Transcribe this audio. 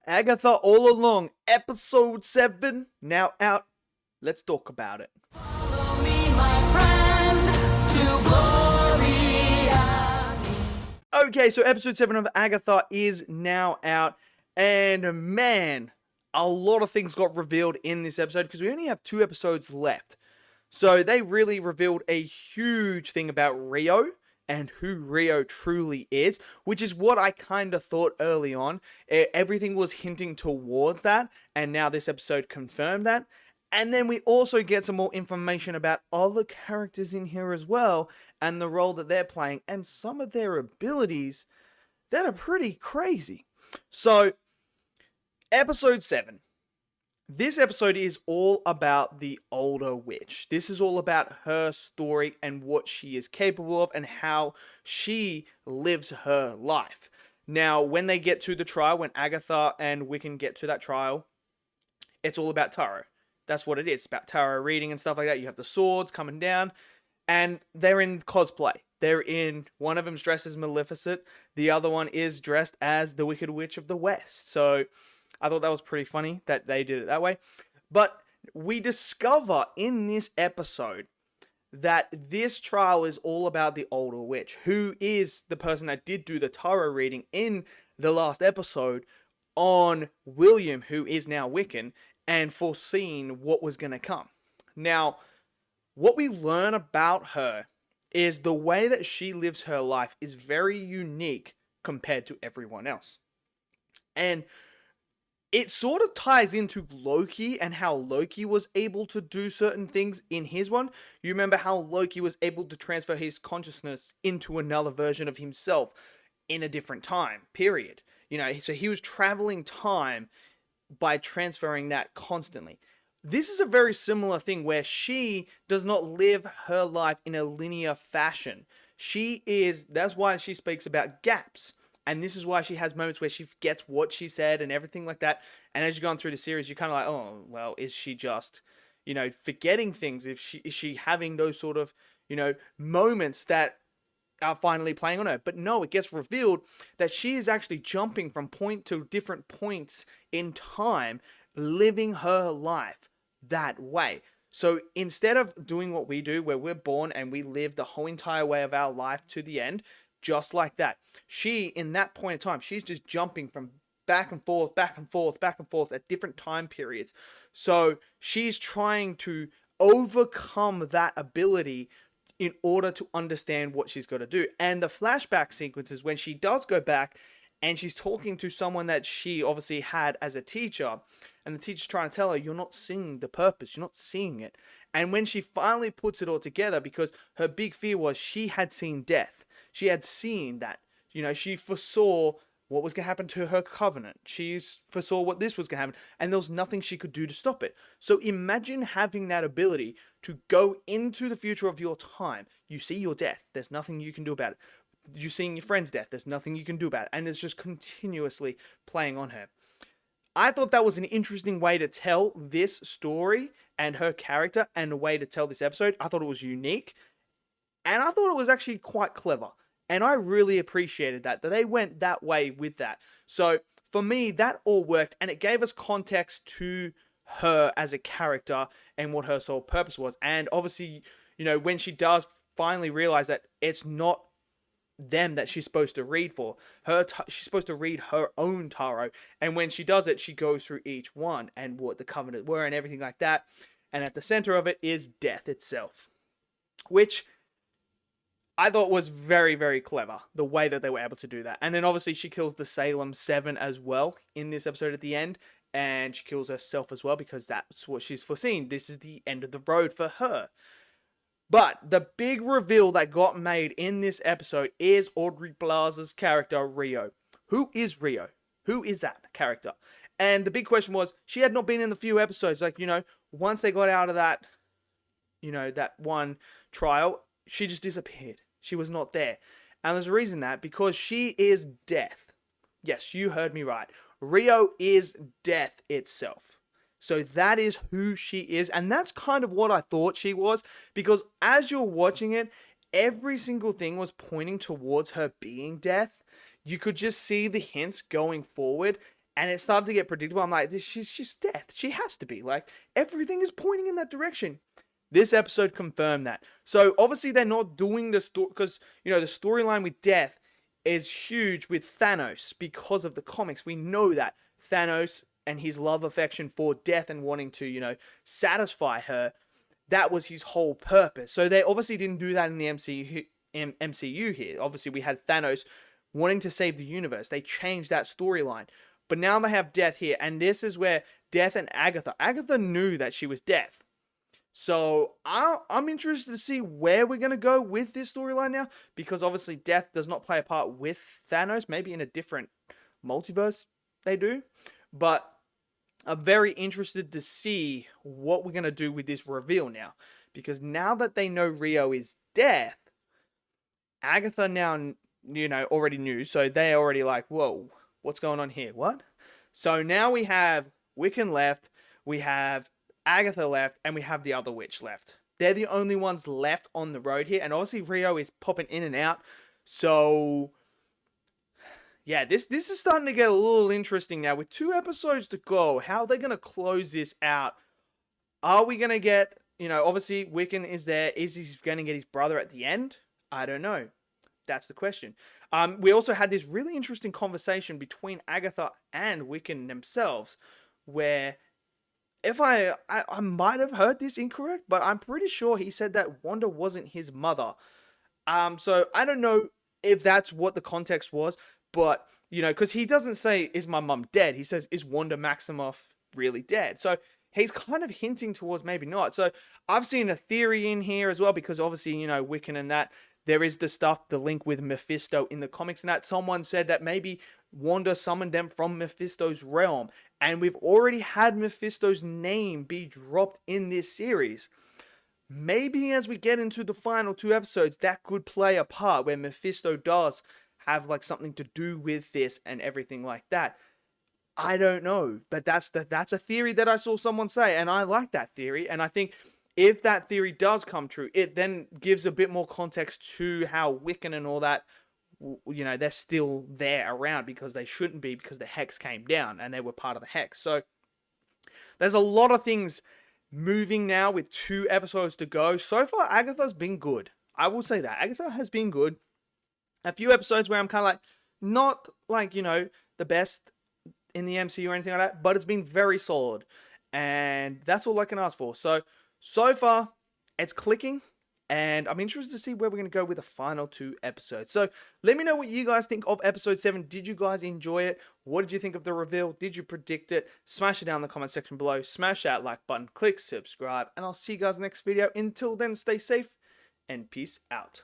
Agatha All Along, episode 7, now out. Let's talk about it. Follow me, my friend, to glory. Okay, so episode 7 of Agatha is now out, and man, a lot of things got revealed in this episode because we only have 2 episodes left. So they really revealed a huge thing about Rio and who Rio truly is, which is what I kind of thought early on. Everything was hinting towards that, and now this episode confirmed that. And then we also get some more information about other characters in here as well, and the role that they're playing, and some of their abilities that are pretty crazy. So, episode 7. This episode is all about the older witch. This is all about her story and what she is capable of and how she lives her life. Now, when they get to the trial, when Agatha and Wiccan get to that trial, it's all about tarot. That's what it is. It's about tarot reading and stuff like that. You have the swords coming down, and they're in cosplay. One of them's dressed as Maleficent, the other one is dressed as the Wicked Witch of the West. So, I thought that was pretty funny that they did it that way. But we discover in this episode that this trial is all about the older witch, who is the person that did do the tarot reading in the last episode on William, who is now Wiccan, and foreseen what was going to come. Now, what we learn about her is the way that she lives her life is very unique compared to everyone else. And it sort of ties into Loki and how Loki was able to do certain things in his one. You remember how Loki was able to transfer his consciousness into another version of himself in a different time period. So he was traveling time by transferring that constantly. This is a very similar thing where she does not live her life in a linear fashion. That's why she speaks about gaps. And this is why she has moments where she forgets what she said and everything like that. And as you're going through the series, you're kind of like, oh, well, is she just, forgetting things? Is she having those sort of, moments that are finally playing on her? But no, it gets revealed that she is actually jumping from point to different points in time, living her life that way. So instead of doing what we do, where we're born and we live the whole entire way of our life to the end, just like that, she, in that point in time, she's just jumping from back and forth, back and forth, back and forth at different time periods. So she's trying to overcome that ability in order to understand what she's got to do. And the flashback sequences, when she does go back and she's talking to someone that she obviously had as a teacher, and the teacher's trying to tell her, you're not seeing the purpose, you're not seeing it. And when she finally puts it all together, because her big fear was she had seen death. She had seen that, she foresaw what was going to happen to her covenant. She foresaw what this was going to happen, and there was nothing she could do to stop it. So imagine having that ability to go into the future of your time. You see your death. There's nothing you can do about it. You're seeing your friend's death. There's nothing you can do about it. And it's just continuously playing on her. I thought that was an interesting way to tell this story and her character, and a way to tell this episode. I thought it was unique, and I thought it was actually quite clever. And I really appreciated that they went that way with that. So for me, that all worked, and it gave us context to her as a character and what her sole purpose was. And obviously, when she does finally realize that it's not them that she's supposed to read for, she's supposed to read her own tarot. And when she does it, she goes through each one and what the covenant were and everything like that. And at the center of it is death itself, which I thought was very, very clever, the way that they were able to do that. And then obviously she kills the Salem 7 as well in this episode at the end. And she kills herself as well, because that's what she's foreseen. This is the end of the road for her. But the big reveal that got made in this episode is Aubrey Plaza's character, Rio. Who is Rio? Who is that character? And the big question was, she had not been in the few episodes. Once they got out of that, that one trial, she just disappeared. She was not there. And there's a reason because she is death. Yes, you heard me right. Rio is death itself. So that is who she is. And that's kind of what I thought she was. Because as you're watching it, every single thing was pointing towards her being death. You could just see the hints going forward. and it started to get predictable. I'm like, she's just death. She has to be. Like, everything is pointing in that direction. This episode confirmed that. So obviously they're not doing the story because, you know, the storyline with death is huge with Thanos because of the comics. We know that Thanos and his love affection for death and wanting to, you know, satisfy her, that was his whole purpose. So they obviously didn't do that in the MCU here. Obviously we had Thanos wanting to save the universe. They changed that storyline. But now they have Death here, and this is where Death and Agatha knew that she was Death. So I'm interested to see where we're going to go with this storyline now, because obviously Death does not play a part with Thanos. Maybe in a different multiverse they do. But I'm very interested to see what we're going to do with this reveal now. Because now that they know Rio is Death, Agatha now, you know, already knew. So they're already like, whoa, what's going on here? What? So now we have Wiccan left, we have Agatha left, and we have the other witch left. They're the only ones left on the road here. And obviously Rio is popping in and out. So yeah, this is starting to get a little interesting now. With 2 episodes to go, how are they going to close this out? Are we going to get, you know, obviously Wiccan is there. Is he going to get his brother at the end? I don't know. That's the question. We also had this really interesting conversation between Agatha and Wiccan themselves, where if I might have heard this incorrect, but I'm pretty sure he said that Wanda wasn't his mother. So I don't know if that's what the context was, but, you know, because he doesn't say, is my mum dead? He says, is Wanda Maximoff really dead? So he's kind of hinting towards maybe not. So I've seen a theory in here as well, because obviously, you know, Wiccan and that, there is the stuff, the link with Mephisto in the comics, and that someone said that maybe Wanda summoned them from Mephisto's realm. And we've already had Mephisto's name be dropped in this series. Maybe as we get into the final 2 episodes, that could play a part where Mephisto does have like something to do with this and everything like that. I don't know, but that's a theory that I saw someone say, and I like that theory. And I think if that theory does come true, it then gives a bit more context to how Wiccan and all that, you know, they're still there around, because they shouldn't be, because the Hex came down and they were part of the Hex. So there's a lot of things moving now with 2 episodes to go. So far, Agatha's been good. I will say that. Agatha has been good. A few episodes where I'm kind of like, not like, you know, the best in the MCU or anything like that, but it's been very solid. And that's all I can ask for. So far, it's clicking, and I'm interested to see where we're going to go with the final 2 episodes. So let me know what you guys think of episode 7. Did you guys enjoy it? What did you think of the reveal? Did you predict it? Smash it down in the comment section below. Smash that like button, click subscribe, and I'll see you guys next video. Until then, stay safe, and peace out.